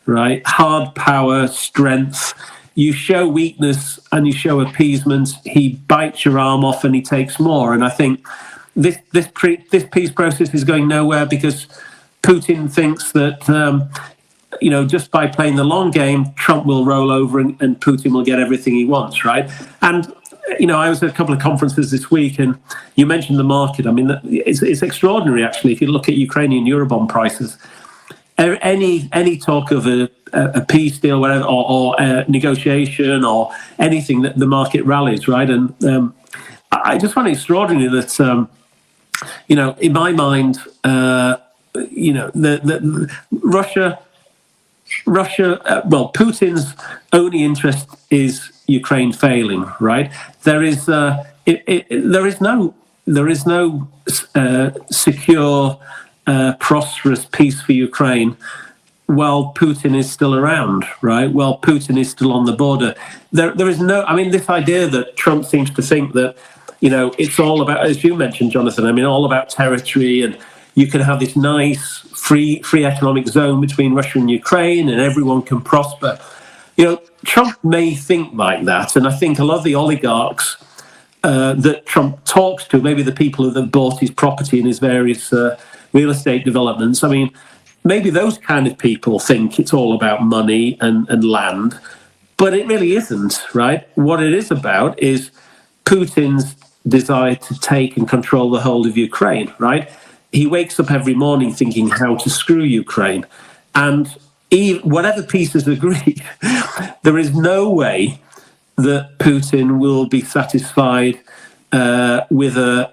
right? Hard power, strength. You show weakness and you show appeasement, he bites your arm off and he takes more. And I think this peace process is going nowhere because Putin thinks that, just by playing the long game, Trump will roll over and Putin will get everything he wants, right? And, I was at a couple of conferences this week and you mentioned the market. I mean, it's extraordinary, actually, if you look at Ukrainian Eurobond prices. Any talk of a peace deal, whatever, or negotiation or anything, that the market rallies, right? And I just find it extraordinary that, in my mind, Russia, Putin's only interest is Ukraine failing, right? There is no secure, prosperous peace for Ukraine while Putin is still around, right? While Putin is still on the border. There is no, I mean, this idea that Trump seems to think that, it's all about, as you mentioned, Jonathan, I mean, all about territory, and you can have this nice free economic zone between Russia and Ukraine and everyone can prosper. Trump may think like that, and I think a lot of the oligarchs that Trump talks to, maybe the people who have bought his property in his various real estate developments, I mean, maybe those kind of people think it's all about money and land, but it really isn't, right? What it is about is Putin's desire to take and control the whole of Ukraine, right? He wakes up every morning thinking how to screw Ukraine. And whatever peace is agreed, there is no way that Putin will be satisfied with a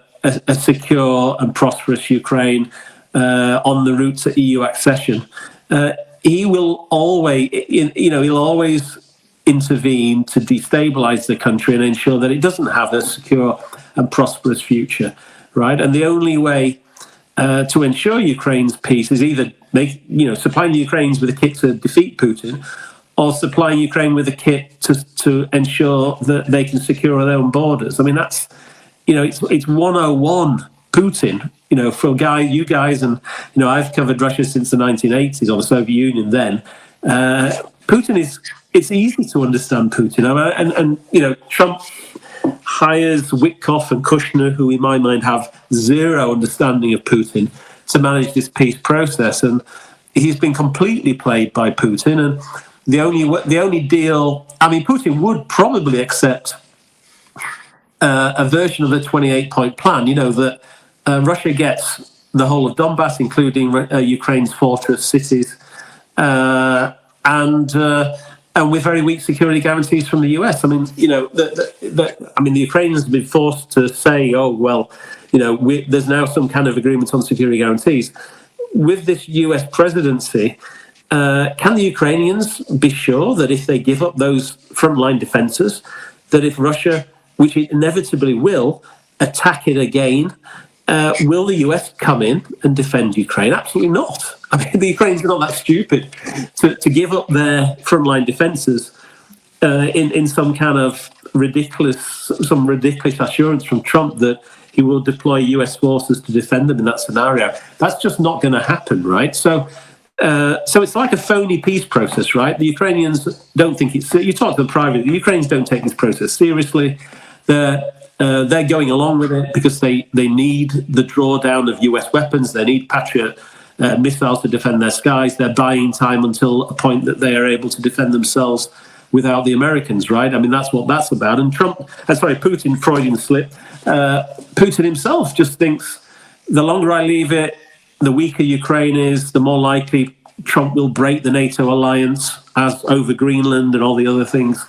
secure and prosperous Ukraine on the route to EU accession. He will always, he'll always intervene to destabilize the country and ensure that it doesn't have a secure and prosperous future, right? And the only way to ensure Ukraine's peace is either supplying the Ukrainians with a kit to defeat Putin, or supplying Ukraine with a kit to ensure that they can secure their own borders. I mean, that's, it's 101 Putin, for you guys, and, I've covered Russia since the 1980s, or the Soviet Union then. Putin it's easy to understand Putin. And Trump hires Witkoff and Kushner, who in my mind have zero understanding of Putin, to manage this peace process. And he's been completely played by Putin. And the only deal, I mean, Putin would probably accept a version of the 28-point plan, that Russia gets the whole of Donbass, including Ukraine's fortress cities, and and with very weak security guarantees from the US. I mean, the Ukrainians have been forced to say, oh, well, there's now some kind of agreement on security guarantees. With this US presidency, can the Ukrainians be sure that if they give up those frontline defenses, that if Russia, which it inevitably will, attack it again, will the US come in and defend Ukraine? Absolutely not. I mean, the Ukrainians are not that stupid to give up their frontline defenses in some kind of ridiculous assurance from Trump that he will deploy US forces to defend them in that scenario. That's just not going to happen, right? So it's like a phony peace process, right? The Ukrainians don't think it's... You talk to them privately. The Ukrainians don't take this process seriously. They're going along with it because they need the drawdown of US weapons. They need Patriot missiles to defend their skies. They're buying time until a point that they are able to defend themselves without the Americans, right? I mean, that's what that's about. And Putin, Freudian slip, Putin himself just thinks the longer I leave it, the weaker Ukraine is, the more likely Trump will break the NATO alliance as over Greenland and all the other things.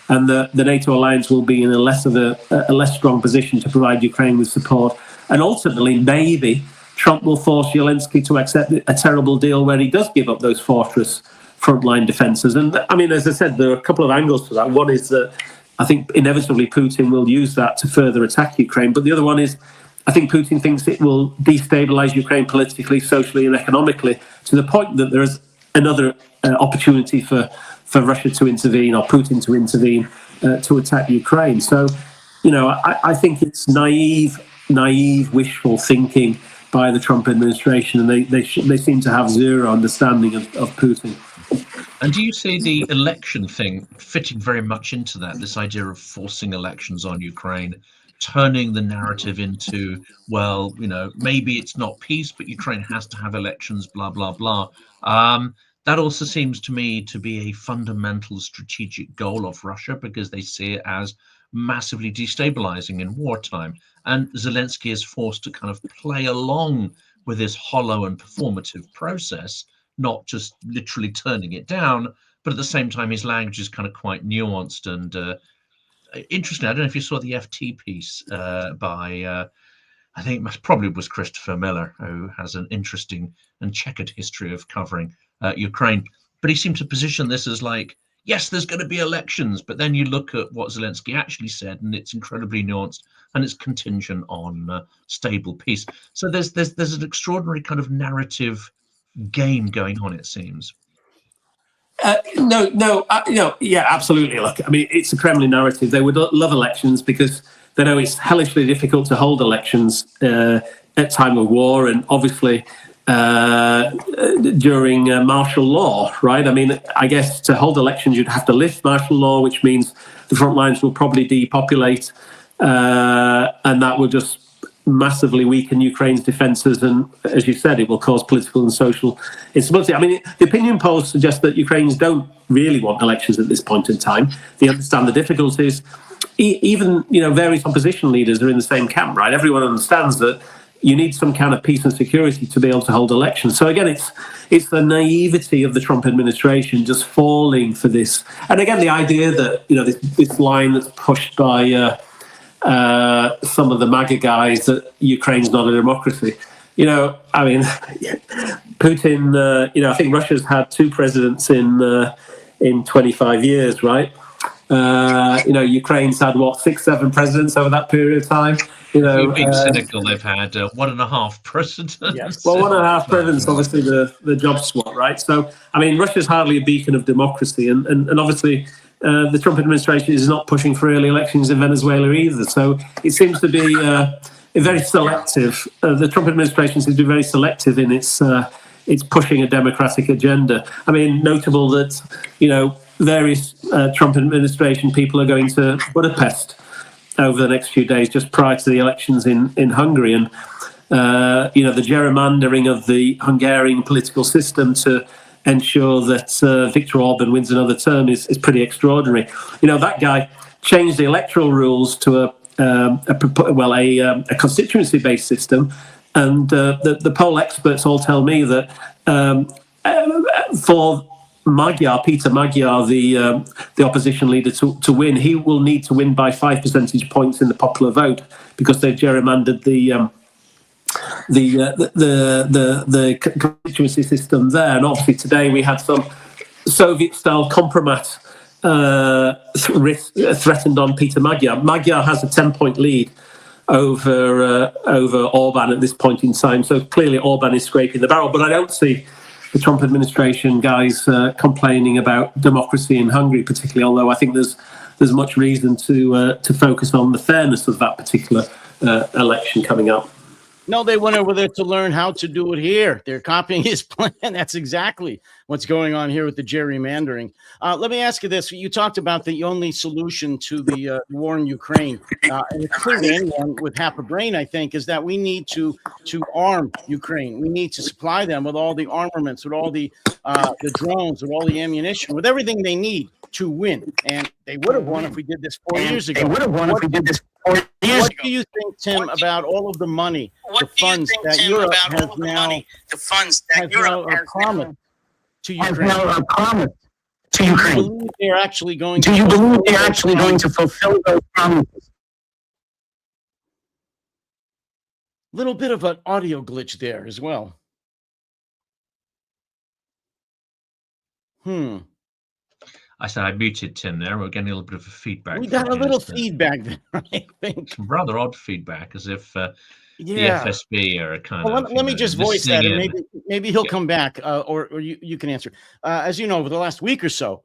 And the NATO alliance will be in a less strong position to provide Ukraine with support. And ultimately, maybe Trump will force Zelensky to accept a terrible deal where he does give up those fortress frontline defenses. And I mean, as I said, there are a couple of angles to that. One is that I think inevitably Putin will use that to further attack Ukraine. But the other one is I think Putin thinks it will destabilize Ukraine politically, socially, and economically to the point that there is another opportunity for Russia to intervene or Putin to intervene to attack Ukraine. So, I think it's naive, wishful thinking by the Trump administration, and they seem to have zero understanding of Putin. And do you see the election thing fitting very much into that, this idea of forcing elections on Ukraine, turning the narrative into, well, maybe it's not peace, but Ukraine has to have elections, blah, blah, blah. That also seems to me to be a fundamental strategic goal of Russia because they see it as massively destabilizing in wartime. And Zelensky is forced to kind of play along with this hollow and performative process, not just literally turning it down, but at the same time, his language is kind of quite nuanced and interesting. I don't know if you saw the FT piece by, I think it probably was Christopher Miller, who has an interesting and checkered history of covering Ukraine. But he seemed to position this as like, yes, there's going to be elections, but then you look at what Zelensky actually said, and it's incredibly nuanced, and it's contingent on stable peace. So there's an extraordinary kind of narrative game going on, it seems. Yeah, absolutely. Look, I mean, it's a Kremlin narrative. They would love elections because they know it's hellishly difficult to hold elections at time of war, and obviously during martial law, right? I mean, I guess to hold elections, you'd have to lift martial law, which means the front lines will probably depopulate, and that will just massively weaken Ukraine's defences, and as you said, it will cause political and social instability. I mean, the opinion polls suggest that Ukrainians don't really want elections at this point in time. They understand the difficulties. Even various opposition leaders are in the same camp, right? Everyone understands that you need some kind of peace and security to be able to hold elections. So again, it's the naivety of the Trump administration just falling for this. And again, the idea that this line that's pushed by some of the MAGA guys that Ukraine's not a democracy. I mean, Putin. I think Russia's had two presidents in 25 years, right? Ukraine's had 6, 7 presidents over that period of time. Being cynical, they've had 1.5 presidents. Yes. Well, 1.5 presidents, obviously the job swap, right? So, I mean, Russia's hardly a beacon of democracy, and obviously the Trump administration is not pushing for early elections in Venezuela either. So it seems to be very selective. The Trump administration seems to be very selective in its pushing a democratic agenda. I mean, notable that various Trump administration people are going to Budapest over the next few days, just prior to the elections in Hungary, and the gerrymandering of the Hungarian political system to ensure that Viktor Orban wins another term is pretty extraordinary. That guy changed the electoral rules to a constituency-based system, and the poll experts all tell me that for Peter Magyar, the opposition leader, to win, he will need to win by 5 percentage points in the popular vote, because they've gerrymandered the constituency system there. And obviously today we had some Soviet-style compromat threatened on Peter Magyar. Magyar has a 10-point lead over Orban at this point in time. So clearly Orban is scraping the barrel. But I don't see the Trump administration guys complaining about democracy in Hungary particularly, although I think there's much reason to focus on the fairness of that particular election coming up. No, they went over there to learn how to do it here. They're copying his plan. That's exactly what's going on here with the gerrymandering. Let me ask you this. You talked about the only solution to the war in Ukraine. And it's clear to anyone with half a brain, I think, is that we need to arm Ukraine. We need to supply them with all the armaments, with all the drones, with all the ammunition, with everything they need to win. And they would have won if we did this 4 years ago. What do you think, Tim, about all of the money, the funds that Europe has now promised to Ukraine? Do you believe they're actually going to fulfill those promises? Little bit of an audio glitch there as well. I said I muted Tim there. We're getting a little bit of a feedback. We got a little feedback there, I think. Some rather odd feedback, as if the FSB are kind of. Let me just voice that, and maybe he'll come back, or you can answer. As you know, over the last week or so,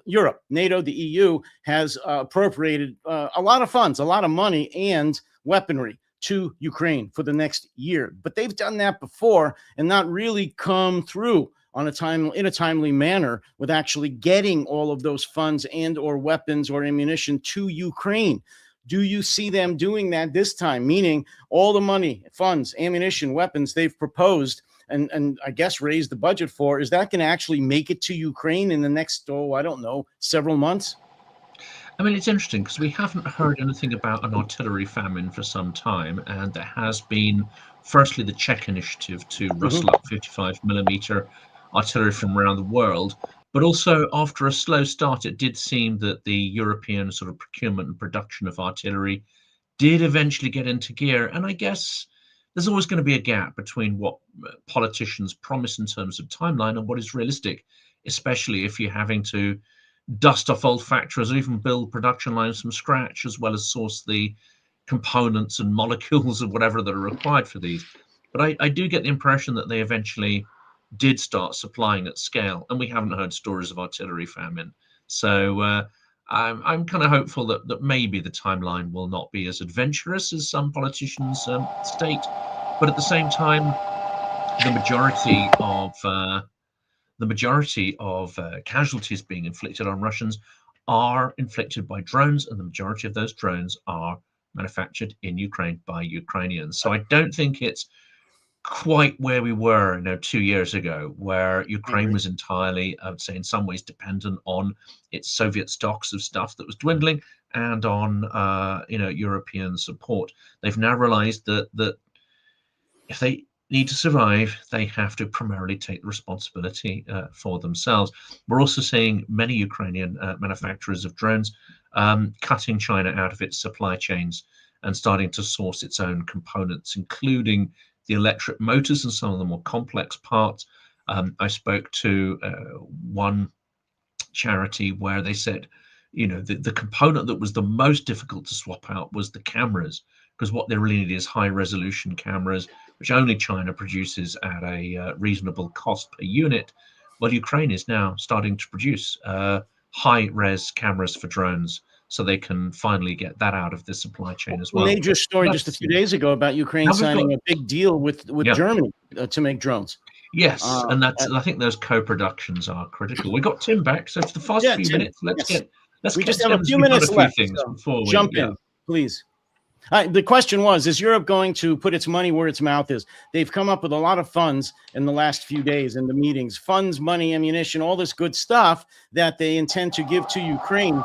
Europe, NATO, the EU has appropriated a lot of funds, a lot of money, and weaponry to Ukraine for the next year. But they've done that before and not really come through in a timely manner with actually getting all of those funds and or weapons or ammunition to Ukraine. Do you see them doing that this time? Meaning all the money, funds, ammunition, weapons they've proposed and I guess raised the budget for, is that going to actually make it to Ukraine in the next, several months? I mean, it's interesting because we haven't heard anything about an artillery famine for some time, and there has been, firstly, the Czech initiative to rustle up 55mm artillery from around the world, but also after a slow start, it did seem that the European sort of procurement and production of artillery did eventually get into gear. And I guess there's always going to be a gap between what politicians promise in terms of timeline and what is realistic, especially if you're having to dust off old factories or even build production lines from scratch, as well as source the components and molecules of whatever that are required for these. But I do get the impression that they eventually did start supplying at scale, and we haven't heard stories of artillery famine. So I'm kind of hopeful that maybe the timeline will not be as adventurous as some politicians state, but at the same time, the majority of casualties being inflicted on Russians are inflicted by drones, and the majority of those drones are manufactured in Ukraine by Ukrainians. So I don't think it's quite where we were 2 years ago, where Ukraine was entirely, I would say, in some ways dependent on its Soviet stocks of stuff that was dwindling and on European support. They've now realized that if they need to survive, they have to primarily take the responsibility for themselves. We're also seeing many Ukrainian manufacturers of drones cutting China out of its supply chains and starting to source its own components, including the electric motors and some of the more complex parts. I spoke to one charity where they said, the component that was the most difficult to swap out was the cameras, because what they really need is high resolution cameras, which only China produces at a reasonable cost per unit. Well, Ukraine is now starting to produce high res cameras for drones, so they can finally get that out of the supply chain as well. Major story just a few days ago about Ukraine signing a big deal with Germany to make drones. Yes, and I think those co-productions are critical. We got Tim back, so for the first few minutes, we just have a few minutes left. So jump in, please. The question was, is Europe going to put its money where its mouth is? They've come up with a lot of funds in the last few days in the meetings, funds, money, ammunition, all this good stuff that they intend to give to Ukraine.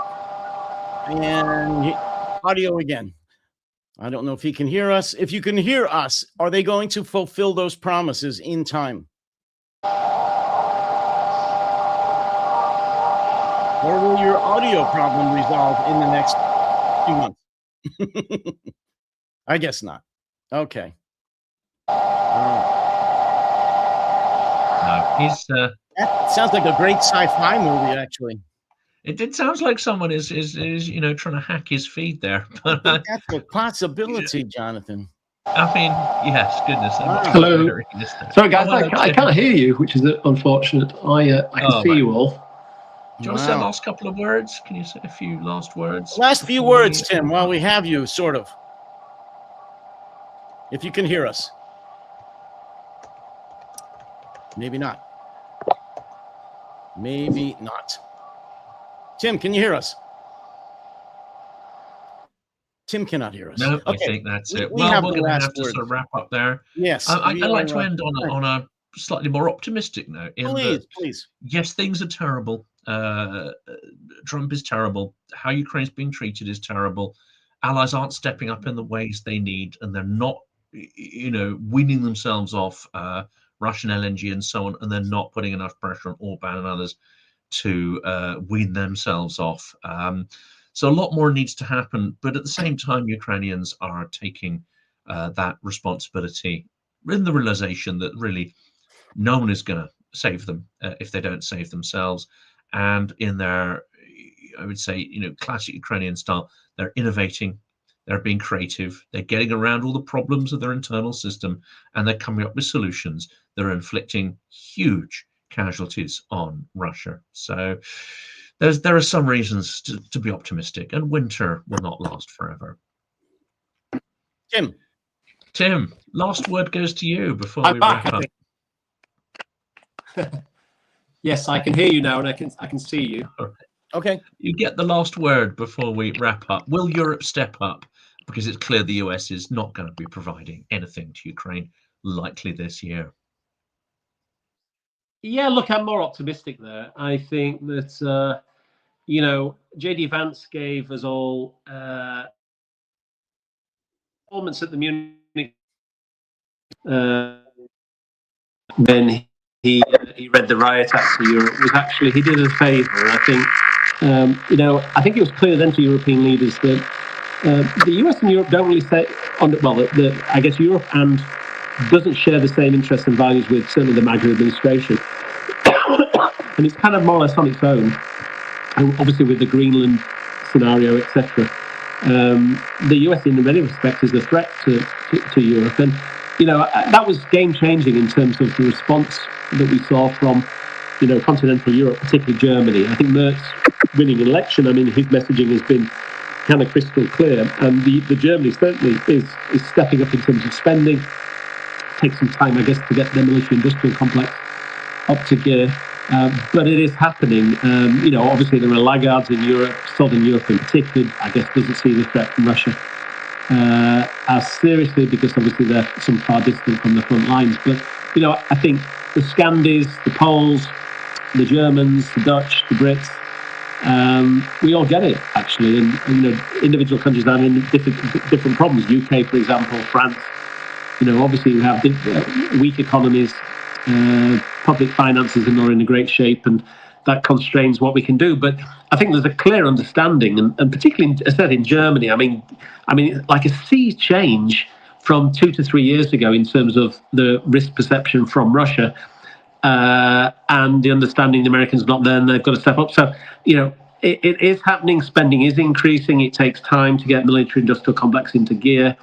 And audio again. I don't know if he can hear us. If you can hear us, are they going to fulfill those promises in time? Or will your audio problem resolve in the next few months? I guess not. Okay. No, he's. That sounds like a great sci-fi movie, actually. It sounds like someone is trying to hack his feed there. But That's a possibility, Jonathan. I mean, yes, goodness. Hello. Sorry, guys, I can't hear you, which is unfortunate. I can see you all. Do you want to say last couple of words? Can you say a few last words? Last few words, Tim, while we have you, sort of. If you can hear us. Maybe not. Maybe not. Tim, can you hear us? Tim cannot hear us. No, okay. I think that's it. We're going to have to sort of wrap up there. Yes. I'd like to end on a slightly more optimistic note. Please. Yes, things are terrible. Trump is terrible. How Ukraine's being treated is terrible. Allies aren't stepping up in the ways they need, and they're not, weaning themselves off Russian LNG and so on, and they're not putting enough pressure on Orban and others to wean themselves off. So a lot more needs to happen, but at the same time, Ukrainians are taking that responsibility in the realization that really no one is going to save them if they don't save themselves. And in their, I would say, classic Ukrainian style, they're innovating, they're being creative, they're getting around all the problems of their internal system, and they're coming up with solutions that are inflicting huge casualties on Russia. So there are some reasons to be optimistic, and winter will not last forever. Tim, last word goes to you before we wrap up. Yes, I can hear you now, and I can see you. Okay. You get the last word before we wrap up. Will Europe step up? Because it's clear the US is not going to be providing anything to Ukraine likely this year. Yeah, look, I'm more optimistic there. I think that, J.D. Vance gave us all performance at the Munich when he read the riot act to Europe was actually, he did us a favour. I think, I think it was clear then to European leaders that the US and Europe don't really say, I guess Europe and doesn't share the same interests and values with certainly the MAGA administration. And it's kind of more or less on its own, and obviously with the Greenland scenario, etc. The US in many respects is a threat to Europe. And, that was game-changing in terms of the response that we saw from, continental Europe, particularly Germany. I think Merz winning an election, his messaging has been kind of crystal clear. And the Germany certainly is stepping up in terms of spending. Takes some time, I guess, to get the military-industrial complex up to gear. But it is happening. Obviously there are laggards in Europe, Southern Europe in particular, I guess, doesn't see the threat from Russia as seriously because obviously they're some far distant from the front lines. But, I think the Scandis, the Poles, the Germans, the Dutch, the Brits, we all get it, actually. And individual countries are in different problems. UK, for example, France, obviously we have weak economies, public finances are not in a great shape, and that constrains what we can do. But I think there's a clear understanding, and particularly, as I said, in Germany, I mean, like a sea change from 2 to 3 years ago in terms of the risk perception from Russia, and the understanding the Americans are not there and they've got to step up. So, it is happening. Spending is increasing. It takes time to get military-industrial complex into gear.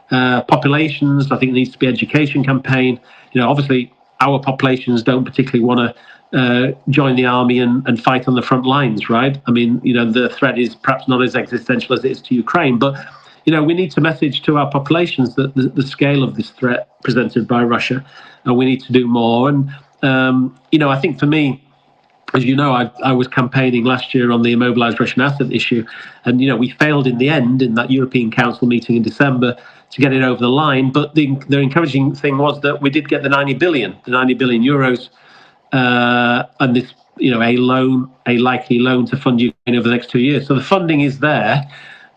Populations, I think there needs to be education campaign. Obviously, our populations don't particularly want to join the army and fight on the front lines, right? The threat is perhaps not as existential as it is to Ukraine, but, we need to message to our populations that the scale of this threat presented by Russia, and we need to do more. And, I think for me, as you know, I was campaigning last year on the immobilized Russian asset issue, and, we failed in the end in that European Council meeting in December to get it over the line. But the encouraging thing was that we did get the 90 billion euros, and this, a likely loan to fund Ukraine over the next 2 years. So the funding is there.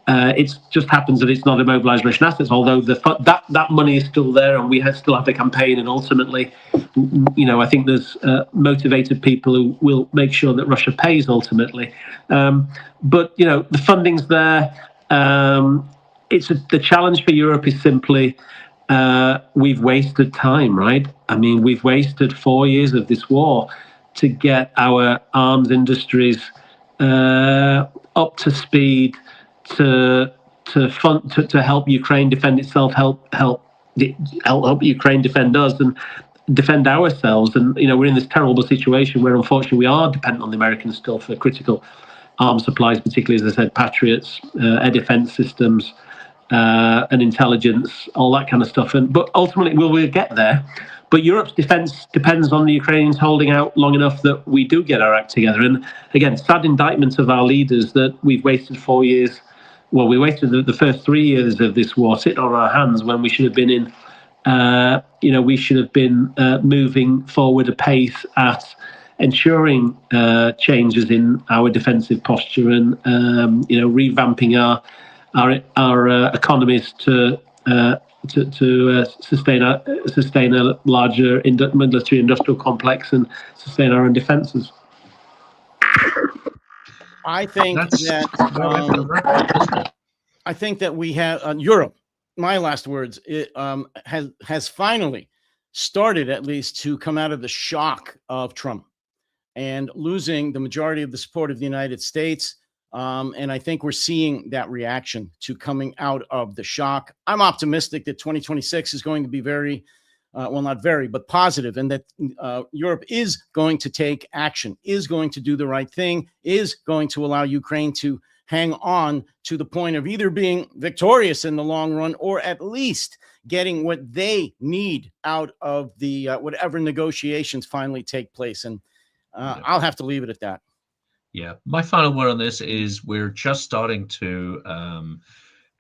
It just happens that it's not immobilized Russian assets, although that money is still there, and we still have the campaign. And ultimately, I think there's motivated people who will make sure that Russia pays ultimately. But the funding's there. The challenge for Europe is simply we've wasted time, right? I mean, we've wasted 4 years of this war to get our arms industries up to speed to help Ukraine defend itself, help Ukraine defend us and defend ourselves. And we're in this terrible situation where unfortunately we are dependent on the Americans still for critical arms supplies, particularly, as I said, Patriots, air defense systems, and intelligence, all that kind of stuff. But ultimately we'll get there. But Europe's defense depends on the Ukrainians holding out long enough that we do get our act together. And again, sad indictment of our leaders that we've wasted 4 years. Well, we wasted the first 3 years of this war sitting on our hands when we should have been moving forward apace at ensuring changes in our defensive posture and revamping our economies to sustain a larger military industrial complex and sustain our own defences. I think that we have Europe. My last words. It has finally started, at least, to come out of the shock of Trump and losing the majority of the support of the United States. And I think we're seeing that reaction to coming out of the shock. I'm optimistic that 2026 is going to be very, not very, but positive, and that Europe is going to take action, is going to do the right thing, is going to allow Ukraine to hang on to the point of either being victorious in the long run or at least getting what they need out of the whatever negotiations finally take place. And I'll have to leave it at that. Yeah, my final word on this is we're just starting to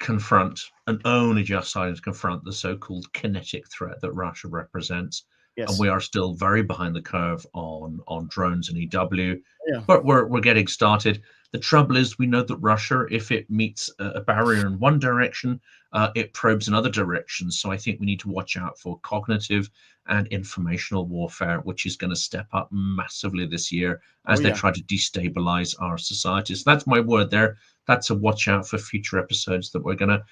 confront, and only just starting to confront, the so-called kinetic threat that Russia represents. Yes. And we are still very behind the curve on drones and EW, Yeah. but we're getting started. The trouble is, we know that Russia, if it meets a barrier in one direction, it probes in other directions. So I think we need to watch out for cognitive and informational warfare, which is going to step up massively this year as they try to destabilize our society. So that's my word there. That's a watch out for future episodes that we're going to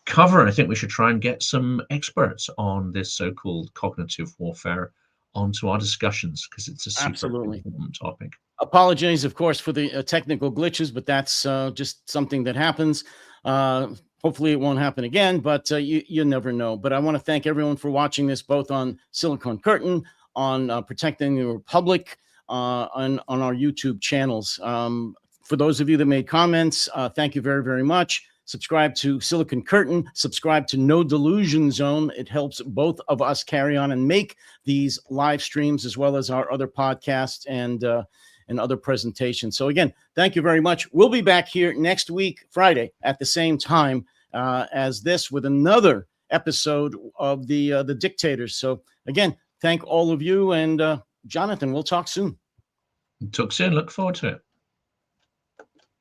cover. And I think we should try and get some experts on this so-called cognitive warfare onto our discussions, because it's a super important topic. Apologies, of course, for the technical glitches, but that's just something that happens. Hopefully it won't happen again, but you never know. But I want to thank everyone for watching this, both on Silicon Curtain, on Protecting the Republic, on our YouTube channels. For those of you that made comments, thank you very, very much. Subscribe to Silicon Curtain, subscribe to No Delusion Zone. It helps both of us carry on and make these live streams, as well as our other podcasts and other presentations. So again, thank you very much. We'll be back here next week, Friday, at the same time as this, with another episode of the Dictators. So again, thank all of you, and Jonathan, we'll talk soon. Talk soon. Look forward to it.